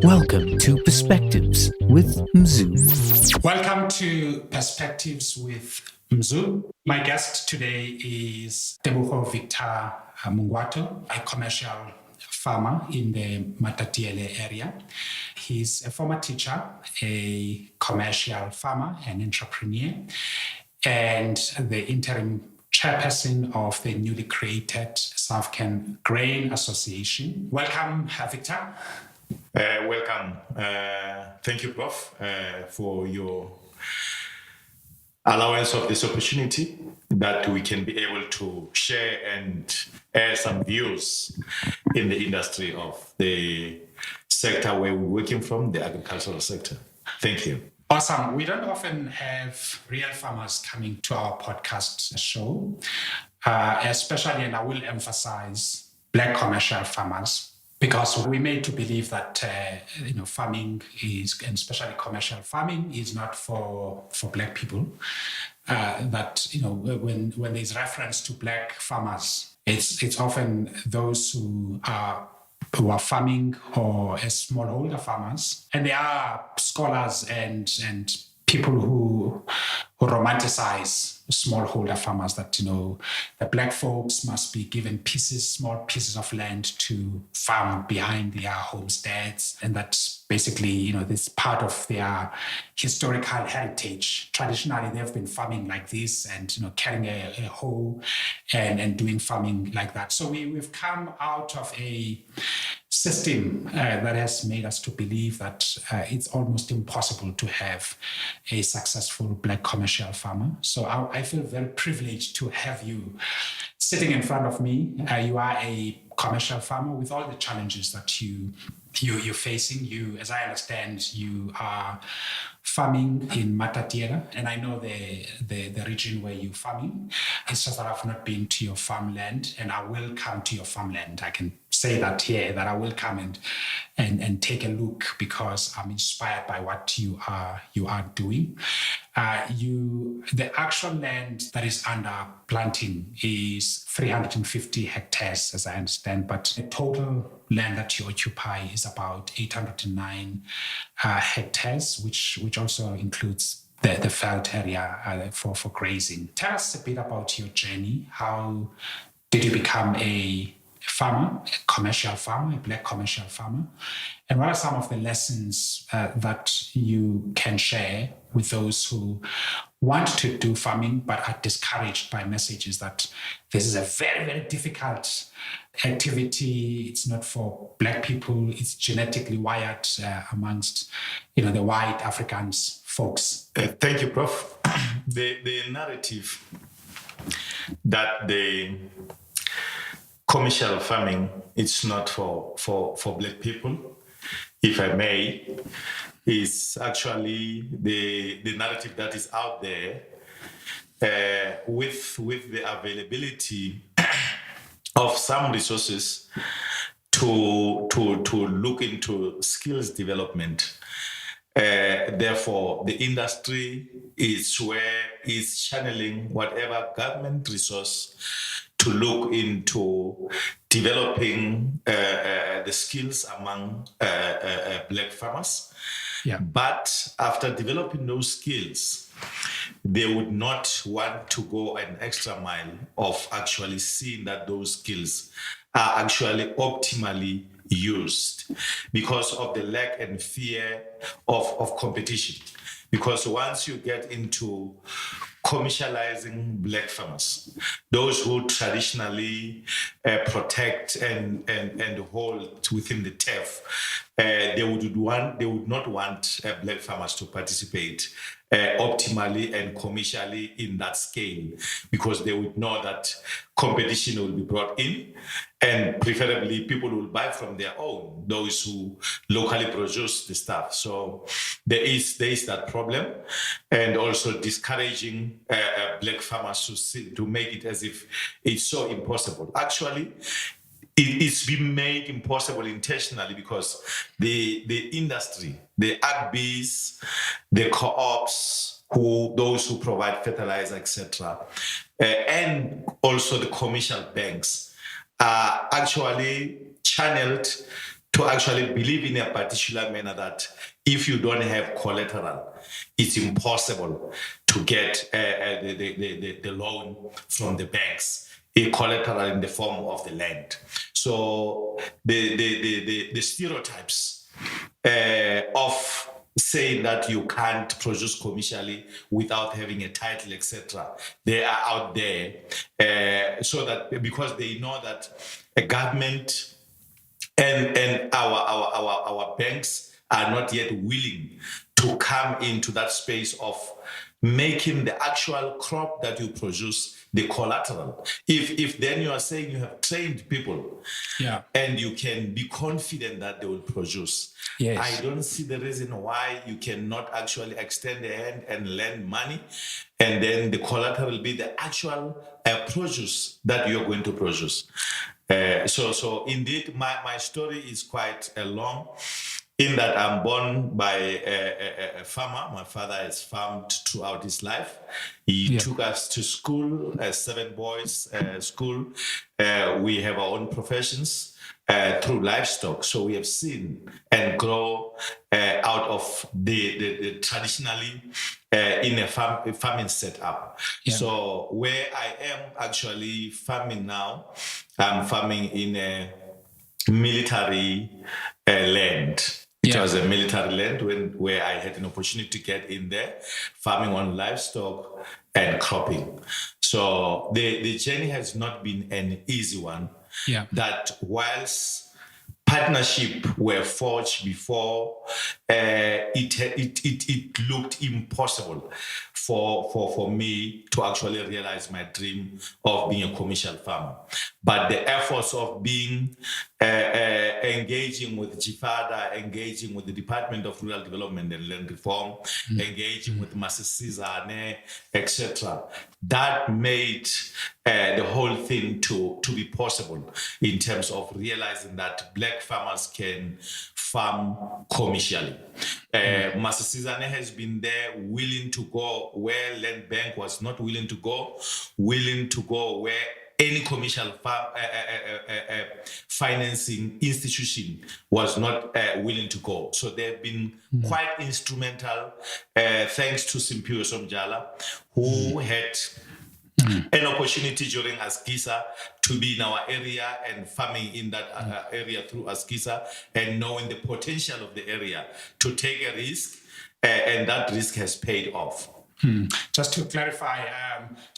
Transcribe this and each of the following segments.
Welcome to Perspectives with Mzu. Welcome to Perspectives with Mzu. My guest today is Teboho Victor Mongoato, a commercial farmer in the Matatiele area. He's a former teacher, a commercial farmer, an entrepreneur, and the interim chairperson of the newly created South African Grain Association. Welcome, Victor. Welcome. Thank you, Prof, for your allowance of this opportunity that we can be able to share and air some views in the industry of the sector where we're working from, the agricultural sector. Thank you. Awesome. We don't often have real farmers coming to our podcast show, especially, and I will emphasize, Black commercial farmers. Because we're made to believe that farming is, and especially commercial farming, is not for Black people. That when there's reference to Black farmers, it's often those who are farming or as smallholder farmers, and there are scholars and people who romanticize smallholder farmers, that the Black folks must be given small pieces of land to farm behind their homesteads, and that's basically this part of their historical heritage. Traditionally, they've been farming like this, and carrying a hoe and doing farming like that. So we've come out of a system that has made us to believe that it's almost impossible to have a successful Black commercial farmer. So I feel very privileged to have you sitting in front of me. You are a commercial farmer with all the challenges that you're facing. You, as I understand, you are farming in Matatiele, and I know the region where you're farming. It's just that I've not been to your farmland, and I will come to your farmland. I can say that here, that I will come and take a look, because I'm inspired by what you are doing. The actual land that is under planting is 350 hectares, as I understand, but the total land that you occupy is about 809 hectares, which also includes the felt area for grazing. Tell us a bit about your journey. How did you become a farmer, a commercial farmer, a Black commercial farmer? And what are some of the lessons that you can share with those who want to do farming but are discouraged by messages that this is a very, very difficult activity? It's not for Black people. It's genetically wired amongst the white Africans folks. Thank you, Prof. The narrative that the commercial farming, it's not for Black people, if I may, is actually the narrative that is out there with the availability of some resources to look into skills development. Therefore, the industry is channeling whatever government resource to look into developing the skills among Black farmers. Yeah. But after developing those skills, they would not want to go an extra mile of actually seeing that those skills are actually optimally used, because of the lack and fear of competition. Because once you get into commercializing Black farmers, those who traditionally protect and hold within the turf, they would not want Black farmers to participate optimally and commercially in that scale, because they would know that competition will be brought in, and preferably people will buy from their own, those who locally produce the stuff. So there is that problem, and also discouraging Black farmers to make it as if it's so impossible. Actually, it's been made impossible intentionally, because the industry, the agbees, the co-ops, those who provide fertilizer, etc., and also the commercial banks are actually channeled to actually believe in a particular manner that if you don't have collateral, it's impossible to get the loan from the banks, a collateral in the form of the land. So the stereotypes of saying that you can't produce commercially without having a title, etc., they are out there, so that because they know that a government and our banks are not yet willing to come into that space of making the actual crop that you produce the collateral. If then you are saying you have trained people, and you can be confident that they will produce, I don't see the reason why you cannot actually extend a hand and lend money, and then the collateral will be the actual produce that you're going to produce. So indeed, my story is quite long, in that I'm born by a farmer. My father has farmed throughout his life. He took us to school, 7 boys school. We have our own professions through livestock. So we have seen and grow out of the traditionally in a farming setup. So where I am actually farming now, I'm farming in a military land. It was a military land where I had an opportunity to get in there, farming on livestock and cropping. So the journey has not been an easy one. That whilst partnership were forged before, it looked impossible for me to actually realize my dream of being a commercial farmer. But the efforts of being engaging with GIFADA, engaging with the Department of Rural Development and Land Reform, engaging with Masisizane, etc., that made the whole thing to be possible in terms of realizing that Black farmers can farm commercially. Masisizane has been there, willing to go where Land Bank was not willing to go where any commercial financing institution was not willing to go. So they've been quite instrumental, thanks to Simpiwe Somjala, who had an opportunity during Askisa to be in our area and farming in that area through Askisa, and knowing the potential of the area to take a risk, and that risk has paid off. Just to clarify,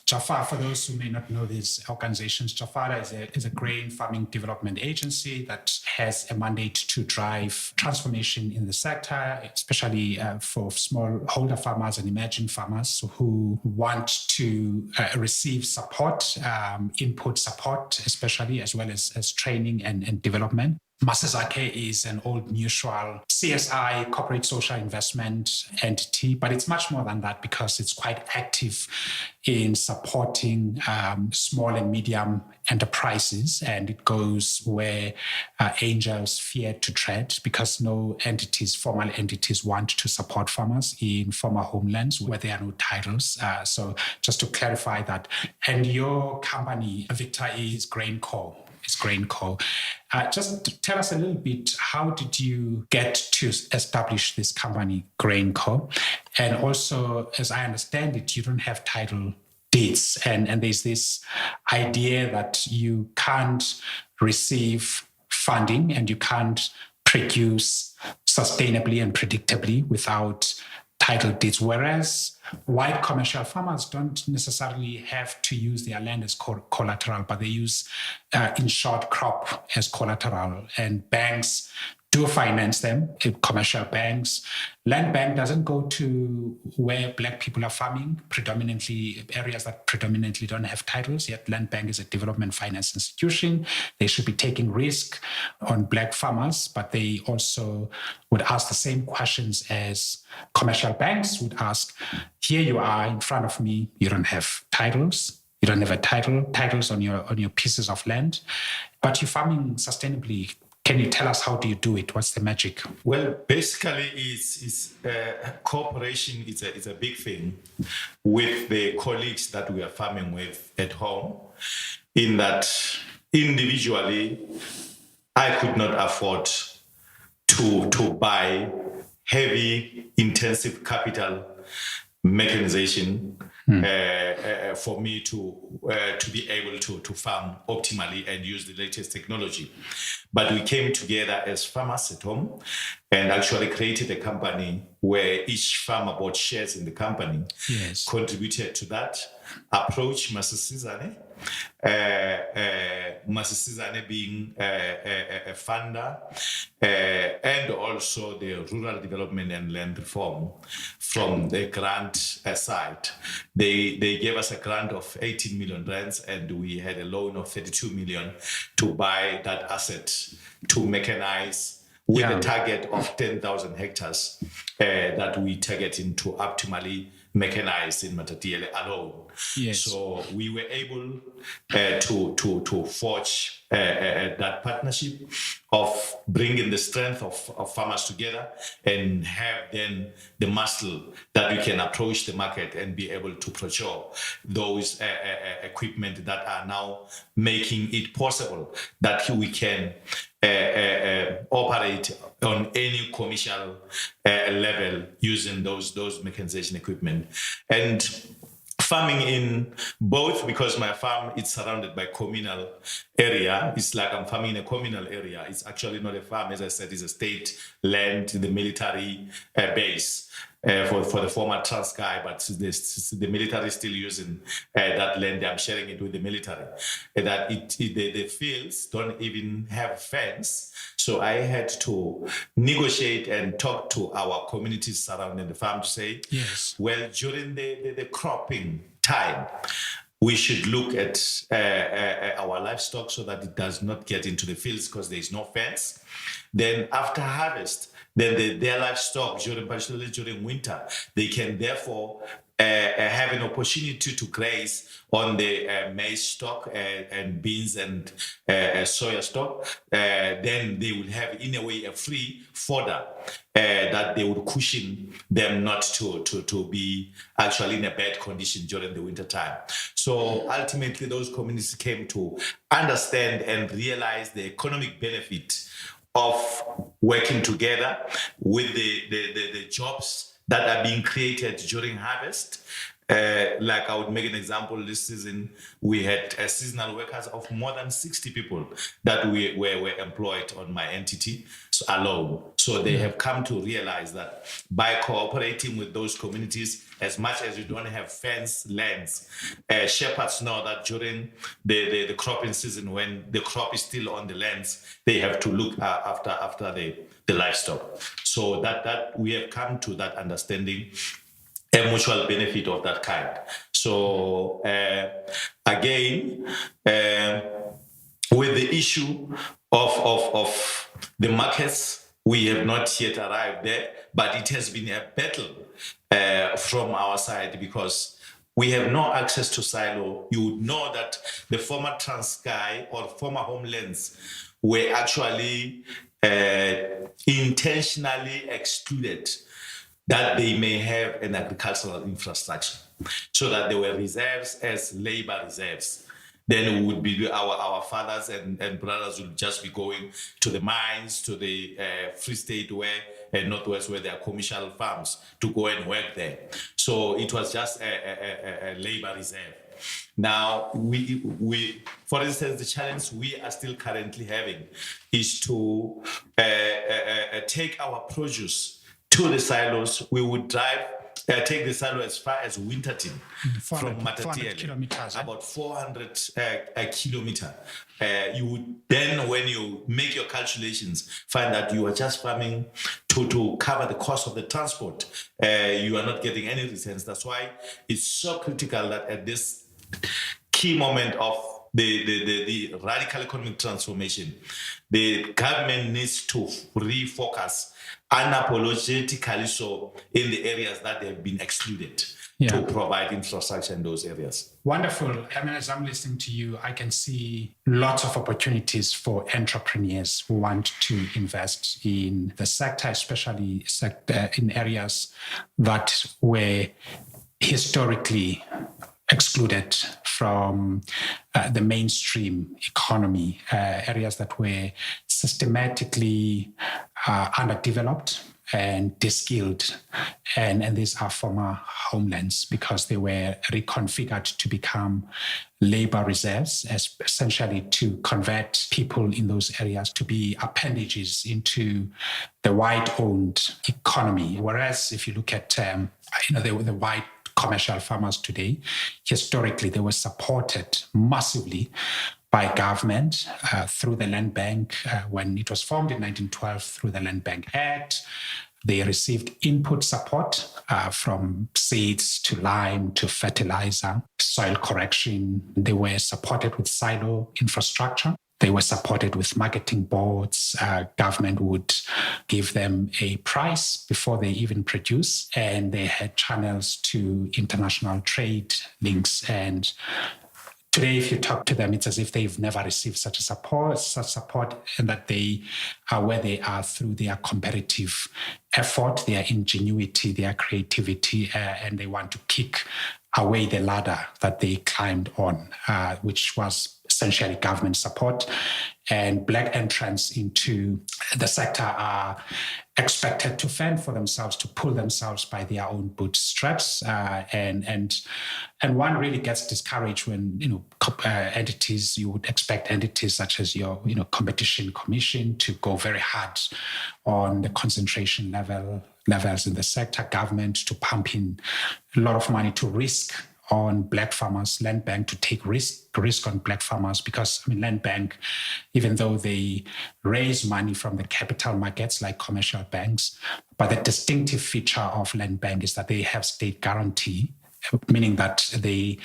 Jafar, for those who may not know these organizations, Jafar is a grain farming development agency that has a mandate to drive transformation in the sector, especially for smallholder farmers and emerging farmers who want to receive support, input support, especially, as well as training and development. Masizake is an old mutual CSI, corporate social investment entity, but it's much more than that because it's quite active in supporting small and medium enterprises, and it goes where angels fear to tread because no formal entities want to support farmers in former homelands where there are no titles. So just to clarify that. And your company, Victor, is GrainCo. It's GrainCo. Just tell us a little bit, how did you get to establish this company, GrainCo? And also, as I understand it, you don't have title deeds. And there's this idea that you can't receive funding and you can't produce sustainably and predictably without title deeds, whereas white commercial farmers don't necessarily have to use their land as collateral, but they use in short crop as collateral, and banks do finance them, commercial banks. Land Bank doesn't go to where Black people are farming, predominantly areas that predominantly don't have titles, yet Land Bank is a development finance institution. They should be taking risk on Black farmers, but they also would ask the same questions as commercial banks would ask. Here you are in front of me, you don't have titles. You don't have titles on your pieces of land, but you're farming sustainably. Can you tell us, how do you do it? What's the magic? Well, basically, it's cooperation is a big thing with the colleagues that we are farming with at home, in that individually, I could not afford to buy heavy, intensive capital mechanization for me to be able to farm optimally and use the latest technology. But we came together as farmers at home and actually created a company where each farmer bought shares in the company, Yes. contributed to that approach. Masisizane being a funder, and also the rural development and land reform from the grant side. They gave us a grant of 18 million rands, and we had a loan of 32 million to buy that asset to mechanize with a target of 10,000 hectares that we targeting to optimally mechanize in Matatiele alone. Yes. So we were able to forge that partnership of bringing the strength of farmers together and have then the muscle that we can approach the market and be able to procure those equipment that are now making it possible that we can operate on any commercial level using those mechanization equipment. And farming in both, because my farm is surrounded by communal area. It's like I'm farming in a communal area. It's actually not a farm, as I said, it's a state land, the military base for the former Transkei, but the military is still using that land. I'm sharing it with the military. That the fields don't even have fence. So I had to negotiate and talk to our communities surrounding the farm to say, yes, well, during the cropping time, we should look at our livestock so that it does not get into the fields because there is no fence. Then after harvest, then their livestock, particularly during winter, they can therefore have an opportunity to graze on the maize stock and beans and soya stock. Then they will have, in a way, a free fodder that they would cushion them not to be actually in a bad condition during the winter time. So ultimately, those communities came to understand and realize the economic benefit of working together with the jobs that are being created during harvest. Like I would make an example, this season we had seasonal workers of more than 60 people that were employed on my entity alone. So they have come to realize that by cooperating with those communities, as much as you don't have fence lands, shepherds know that during the cropping season, when the crop is still on the lands, they have to look after the livestock. So that we have come to that understanding, a mutual benefit of that kind. So again, with the issue of the markets, we have not yet arrived there, but it has been a battle from our side because we have no access to silo. You would know that the former Transkei or former homelands were actually intentionally excluded that they may have an agricultural infrastructure, so that there were reserves as labor reserves. Then it would be our fathers and brothers would just be going to the mines, to the Free State Northwest, where there are commercial farms, to go and work there. So it was just a labor reserve. Now, we, for instance, the challenge we are still currently having is to take our produce to the silos. We would take the silo as far as Winterton from Matatiele, about 400 kilometers. You would then, when you make your calculations, find that you are just farming to cover the cost of the transport. You are not getting any returns. That's why it's so critical that at this key moment of the radical economic transformation, the government needs to refocus unapologetically so in the areas that have been excluded to provide infrastructure in those areas. Wonderful. I mean, as I'm listening to you, I can see lots of opportunities for entrepreneurs who want to invest in the sector, especially in areas that were historically excluded from the mainstream economy, areas that were systematically underdeveloped and de-skilled. And these are former homelands because they were reconfigured to become labor reserves, essentially to convert people in those areas to be appendages into the white-owned economy. Whereas if you look at the white commercial farmers today, historically they were supported massively by government through the Land Bank. When it was formed in 1912 through the Land Bank Act, they received input support from seeds to lime to fertilizer, soil correction. They were supported with silo infrastructure. They were supported with marketing boards. Government would give them a price before they even produce, and they had channels to international trade links. And today, if you talk to them, it's as if they've never received such support, and that they are where they are through their competitive effort, their ingenuity, their creativity, and they want to kick away the ladder that they climbed on, which was essentially government support. And Black entrants into the sector are expected to fend for themselves, to pull themselves by their own bootstraps, and one really gets discouraged when entities, you would expect entities such as your competition commission to go very hard on the concentration levels in the sector, government to pump in a lot of money to risk on Black farmers, Land Bank to take risk on Black farmers, because Land Bank, even though they raise money from the capital markets like commercial banks, but the distinctive feature of Land Bank is that they have state guarantee, meaning that the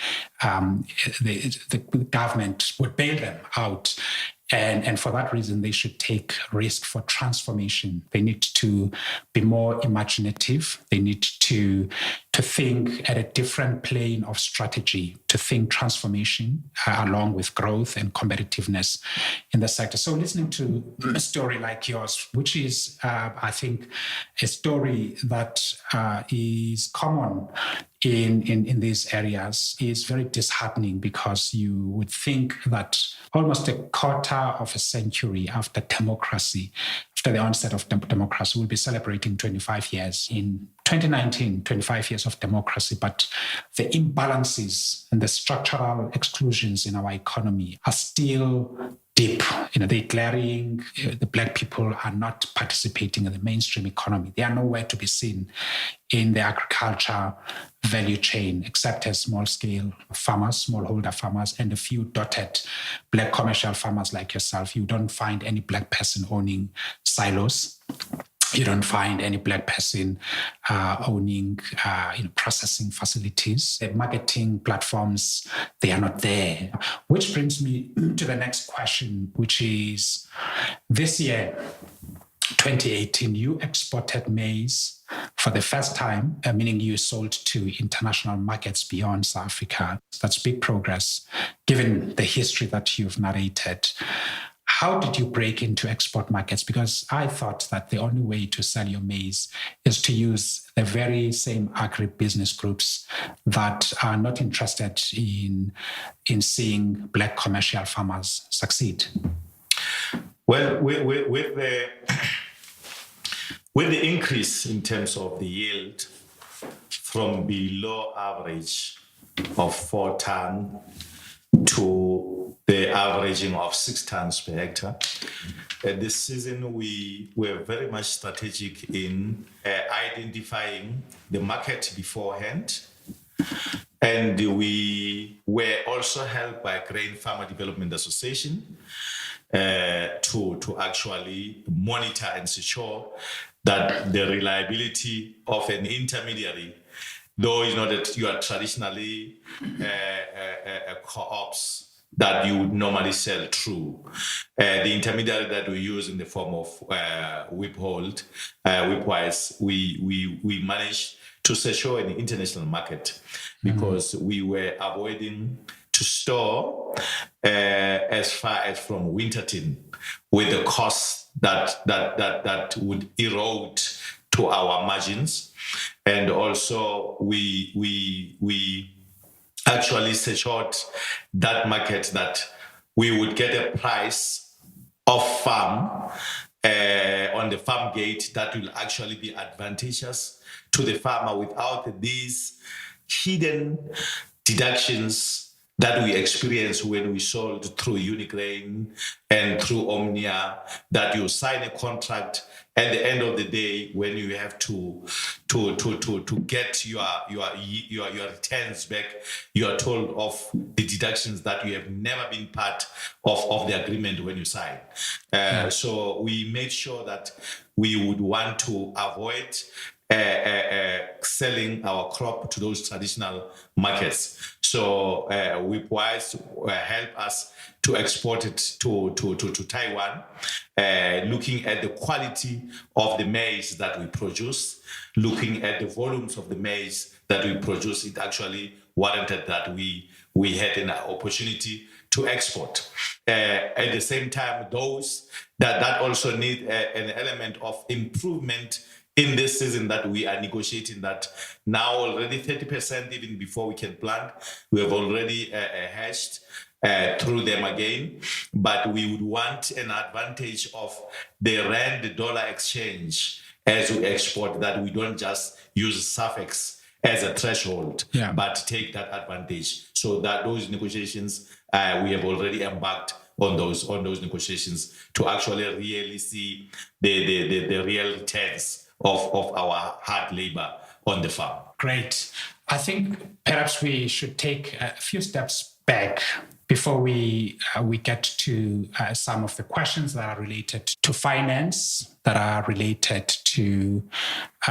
government would bail them out. And for that reason, they should take risk for transformation. They need to be more imaginative. They need to think at a different plane of strategy, to think transformation along with growth and competitiveness in the sector. So listening to a story like yours, which is, I think, a story that is common in these areas, is very disheartening, because you would think that almost a quarter of a century after democracy, after the onset of democracy, we'll be celebrating 25 years in 2019, 25 years of democracy, but the imbalances and the structural exclusions in our economy are still deep. They're glaring. The Black people are not participating in the mainstream economy. They are nowhere to be seen in the agriculture value chain, except as small-scale farmers, smallholder farmers, and a few dotted Black commercial farmers like yourself. You don't find any Black person owning silos. You don't find any Black person owning processing facilities. The marketing platforms, they are not there. Which brings me to the next question, which is, this year, 2018, you exported maize for the first time, meaning you sold to international markets beyond South Africa. That's big progress, given the history that you've narrated. How did you break into export markets? Because I thought that the only way to sell your maize is to use the very same agribusiness groups that are not interested in seeing Black commercial farmers succeed. Well, with the increase in terms of the yield from below average of 4 tons to the averaging of 6 tons per hectare, this season we were very much strategic in identifying the market beforehand. And we were also helped by Grain Farmer Development Association to actually monitor and secure that the reliability of an intermediary, though it's not that you are traditionally co-ops that you would normally sell through. The intermediary that we use in the form of whipwise, we managed to secure an international market because we were avoiding to store as far as from Winterton with the costs that would erode to our margins. And also we actually secured that market that we would get a price of farm on the farm gate that will actually be advantageous to the farmer without these hidden deductions that we experience when we sold through Unigrain and through Omnia, that you sign a contract at the end of the day when you have to get your returns back, you are told of the deductions that you have never been part of the agreement when you sign. So we made sure that we would want to avoid selling our crop to those traditional markets. So Whipwise help us to export it to Taiwan, looking at the quality of the maize that we produce, looking at the volumes of the maize that we produce. It actually warranted that we had an opportunity to export. At the same time, those that also need an element of improvement in this season that we are negotiating, that now already 30%, even before we can plant, we have already hedged through them again. But we would want an advantage of the rand-dollar exchange as we export, that we don't just use suffix as a threshold, but take that advantage. So that those negotiations, we have already embarked on those negotiations to actually really see the real returns of our hard labor on the farm. Great. I think perhaps we should take a few steps back before we get to some of the questions that are related to finance, that are related to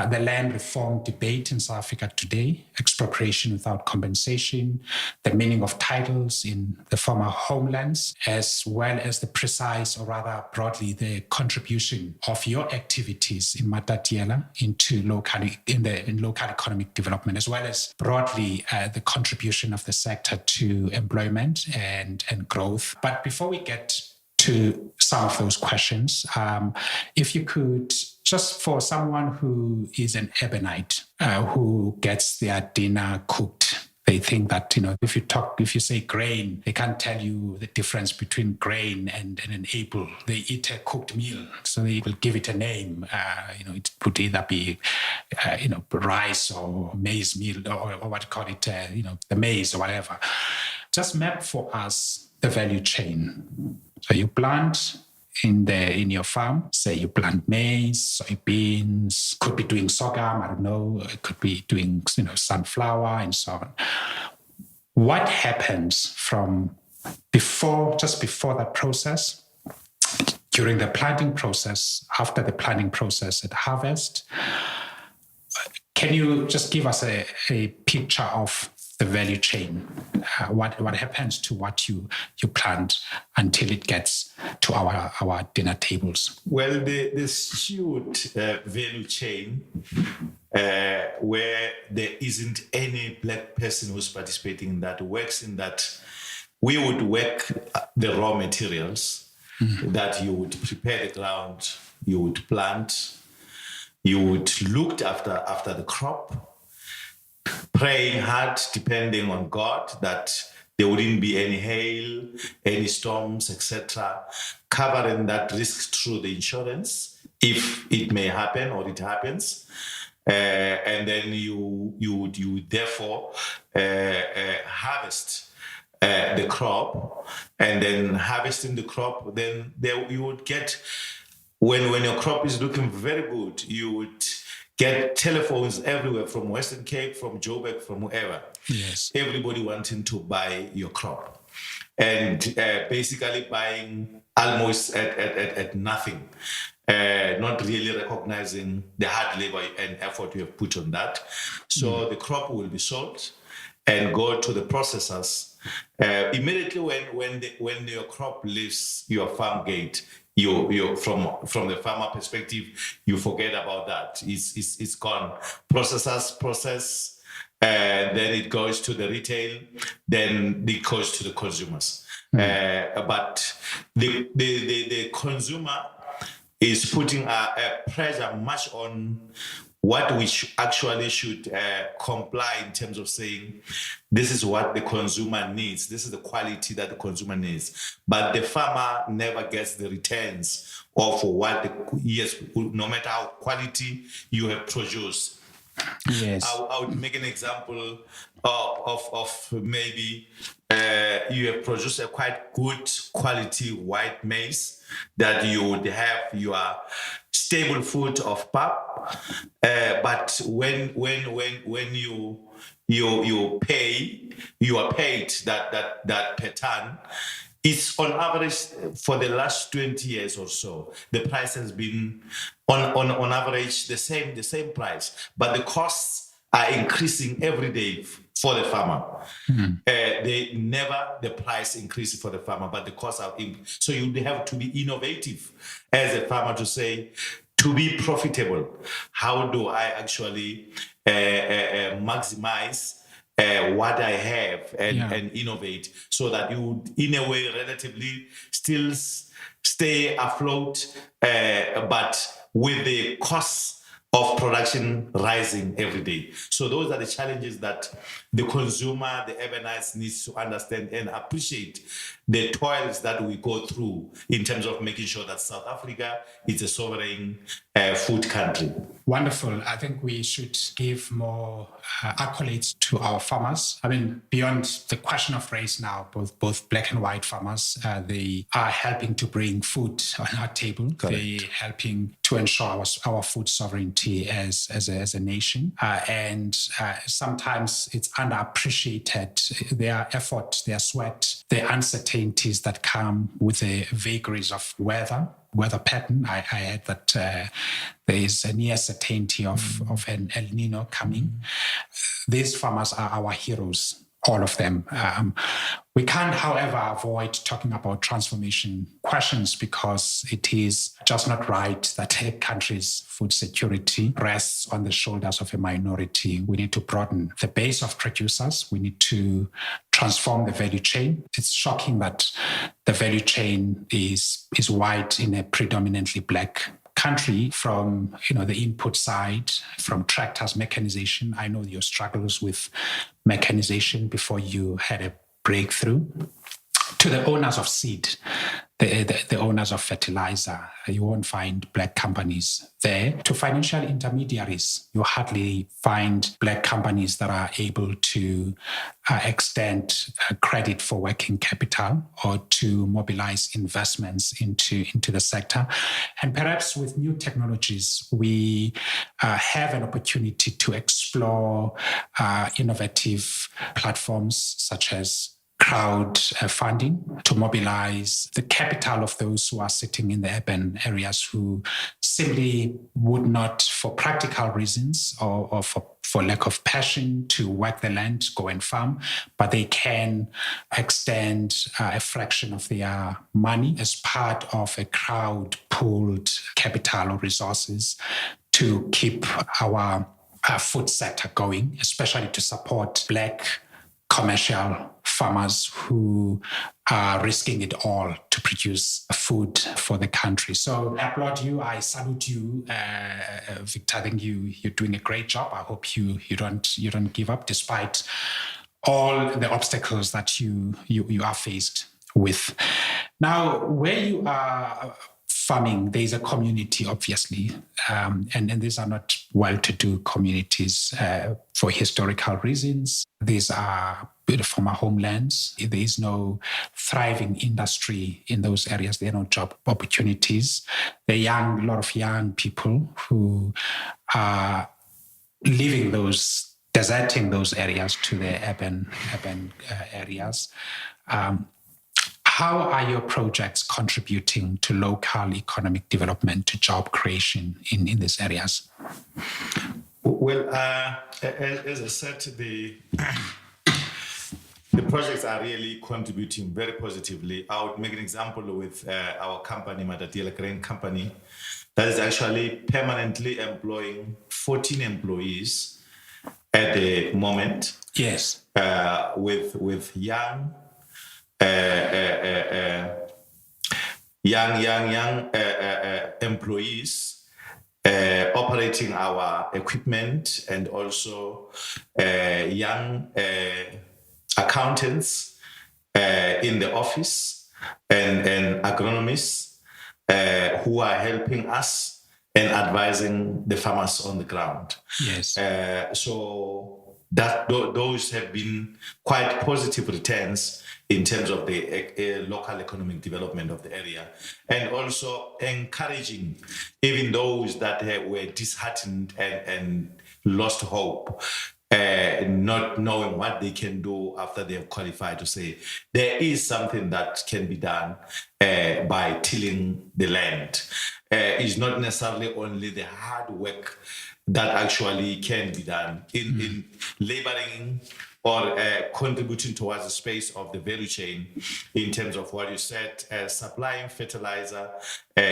the land reform debate in South Africa today, expropriation without compensation, the meaning of titles in the former homelands, as well as the precise, or rather broadly, the contribution of your activities in Matatiele into local economic development, as well as broadly the contribution of the sector to employment and growth. But before we get to some of those questions, if you could, just for someone who is an urbanite, who gets their dinner cooked, they think that, if you say grain, they can't tell you the difference between grain and an apple. They eat a cooked meal, so they will give it a name. It could either be, rice or maize meal, or what you call it, the maize or whatever. Just map for us the value chain. So you plant in your farm, say you plant maize, soybeans, could be doing sorghum, I don't know, it could be doing sunflower and so on. What happens from before that process, during the planting process, after the planting process at harvest? Can you just give us a picture of the value chain? What happens to what you plant until it gets to our dinner tables? Well, the skewed value chain, where there isn't any black person who's participating in that, works in that we would work the raw materials, that you would prepare the ground, you would plant, you would look after the crop, praying hard, depending on God, that there wouldn't be any hail, any storms, etc., covering that risk through the insurance, if it may happen or it happens. And then you would therefore harvest the crop, and then harvesting the crop, then you would get, when your crop is looking very good, you would get telephones everywhere from Western Cape, from Joburg, from whoever. Yes. Everybody wanting to buy your crop. And basically buying almost at nothing. Not really recognizing the hard labor and effort you have put on that. So the crop will be sold and go to the processors. Immediately when your crop leaves your farm gate, you from the farmer perspective, you forget about that. It's gone. Processors process, then it goes to the retail, then it goes to the consumers. But the consumer is putting a pressure much on what we actually should comply in terms of saying this is what the consumer needs, this is the quality that the consumer needs, but the farmer never gets the returns of what no matter how quality you have produced. Yes. I would make an example of maybe you have produced a quite good quality white maize that you would have your stable food of pap, but when you are paid that per ton. It's on average for the last 20 years or so. The price has been on average the same price, but the costs are increasing every day for the farmer. They never the price increases for the farmer, but the costs are so you have to be innovative as a farmer to say, to be profitable, how do I actually maximize what I have and innovate so that you would, in a way, relatively still stay afloat, but with the costs of production rising every day. So those are the challenges that the consumer, the urbanites needs to understand and appreciate the toils that we go through in terms of making sure that South Africa is a sovereign food country. Wonderful. I think we should give more accolades to our farmers. I mean, beyond the question of race now, both black and white farmers, they are helping to bring food on our table. Correct. They're helping to ensure our food sovereignty as a nation. And sometimes it's underappreciated, their effort, their sweat, the uncertainties that come with the vagaries of weather pattern. I heard that there is a near certainty of an El Nino coming. These farmers are our heroes, all of them. We can't, however, avoid talking about transformation questions because it is just not right that a country's food security rests on the shoulders of a minority. We need to broaden the base of producers. We need to transform the value chain. It's shocking that the value chain is wide in a predominantly black country, from the input side, from tractors, mechanization. I know your struggles with mechanization before you had a breakthrough, to the owners of seed, the owners of fertilizer. You won't find black companies there. To financial intermediaries, you hardly find black companies that are able to extend credit for working capital or to mobilize investments into the sector. And perhaps with new technologies, we have an opportunity to explore innovative platforms such as crowd funding to mobilize the capital of those who are sitting in the urban areas who simply would not, for practical reasons or for lack of passion to work the land, go and farm, but they can extend a fraction of their money as part of a crowd-pooled capital or resources to keep our food sector going, especially to support black commercial farmers who are risking it all to produce food for the country. So I applaud you. I salute you, Victor. I think you're doing a great job. I hope you don't give up despite all the obstacles that you are faced with. Now, where you are farming, there is a community, obviously, and these are not well-to-do communities for historical reasons. These are former homelands. There is no thriving industry in those areas. There are no job opportunities. There are a lot of young people who are deserting those areas to the urban areas. How are your projects contributing to local economic development, to job creation in these areas? Well, as I said, the projects are really contributing very positively. I would make an example with our company, Matatiele Grain Company, that is actually permanently employing 14 employees at the moment. Yes. With young employees operating our equipment, and also young accountants in the office and agronomists who are helping us and advising the farmers on the ground. Yes. So those have been quite positive returns in terms of the local economic development of the area, and also encouraging even those that were disheartened and lost hope, not knowing what they can do after they have qualified, to say there is something that can be done by tilling the land. It's not necessarily only the hard work that actually can be done in laboring or contributing towards the space of the value chain in terms of what you said, supplying fertilizer,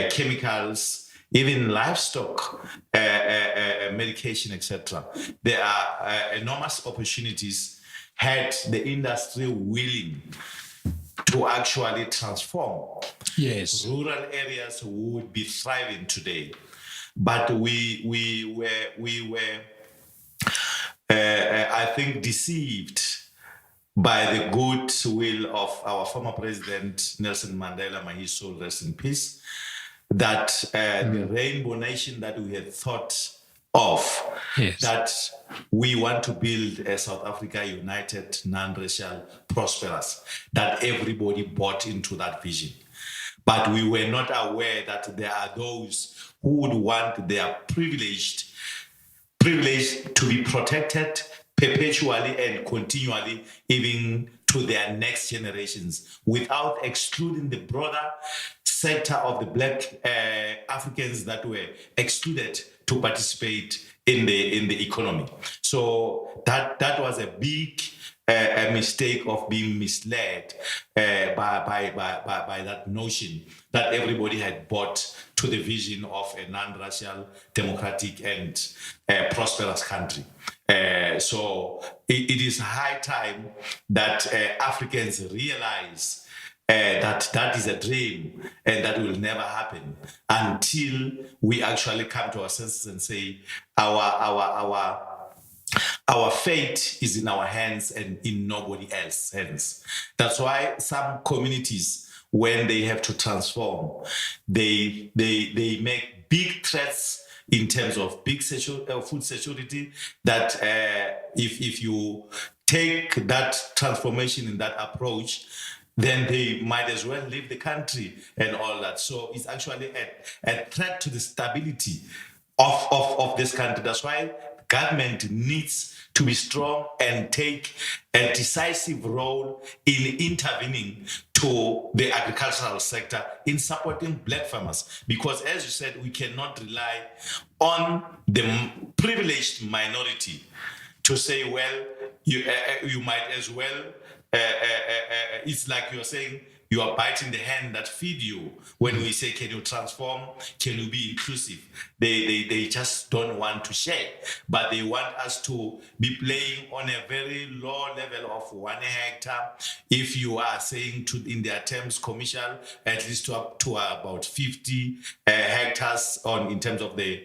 chemicals, even livestock, medication, etc. There are enormous opportunities had the industry willing to actually transform. Yes. Rural areas would be thriving today. But we were I think, deceived by the goodwill of our former president, Nelson Mandela, may his soul rest in peace, that the rainbow nation that we had thought of, Yes. that we want to build a South Africa united, non-racial, prosperous, that everybody bought into that vision. But we were not aware that there are those who would want their privilege to be protected perpetually and continually, even to their next generations, without excluding the broader sector of the Black Africans that were excluded to participate in the economy. So that was a big a mistake of being misled by that notion that everybody had bought to the vision of a non-racial, democratic, and prosperous country. So it is high time that Africans realize that is a dream and that will never happen until we actually come to our senses and say our fate is in our hands and in nobody else's hands. That's why some communities, when they have to transform, they make big threats in terms of big food security, that if you take that transformation in that approach, then they might as well leave the country and all that. So it's actually a threat to the stability of this country. That's why government needs to be strong and take a decisive role in intervening to the agricultural sector in supporting Black farmers. Because as you said, we cannot rely on the privileged minority to say, well, you might as well, it's like you're saying, you are biting the hand that feed you. When we say, can you transform? Can you be inclusive? They just don't want to share, but they want us to be playing on a very low level of 1 hectare. If you are saying in their terms commercial, at least up to about 50 hectares in terms of the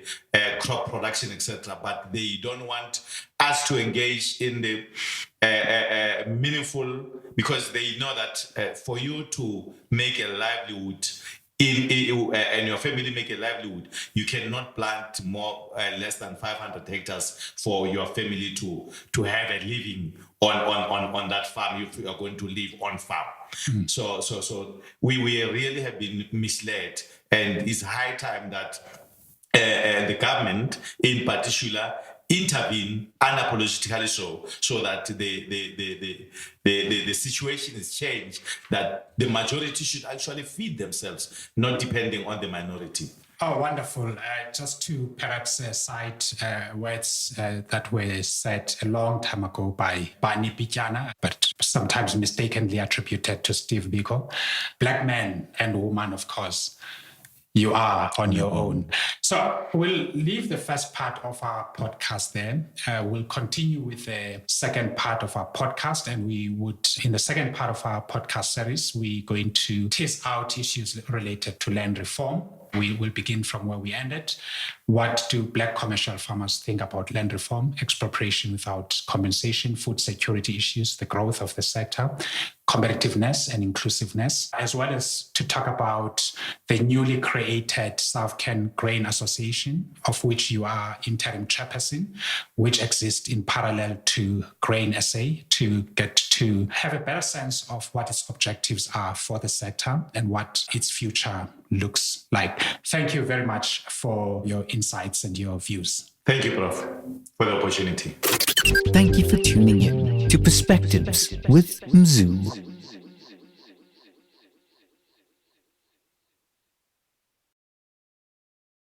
crop production, etc. But they don't want us to engage in the meaningful, because they know that for you to make a livelihood and your family make a livelihood, you cannot plant less than 500 hectares for your family to have a living on that farm if you are going to live on farm. So we really have been misled, and it's high time that the government in particular intervene unapologetically, so that the situation is changed, that the majority should actually feed themselves, not depending on the minority. Oh, wonderful. Just to perhaps cite words that were said a long time ago by Bani Pitjana, but sometimes mistakenly attributed to Steve Biko. Black man and woman, of course, you are on your own. So we'll leave the first part of our podcast there. We'll continue with the second part of our podcast. And in the second part of our podcast series, we're going to test out issues related to land reform we will begin from where we ended. What do Black commercial farmers think about land reform, expropriation without compensation, food security issues, the growth of the sector, competitiveness and inclusiveness, as well as to talk about the newly created South Can Grain Association, of which you are interim chairperson, which exists in parallel to Grain SA, to get to have a better sense of what its objectives are for the sector and what its future looks like. Thank you very much for your insights and your views. Thank you, Prof, for the opportunity. Thank you for tuning in to Perspectives with Mzu.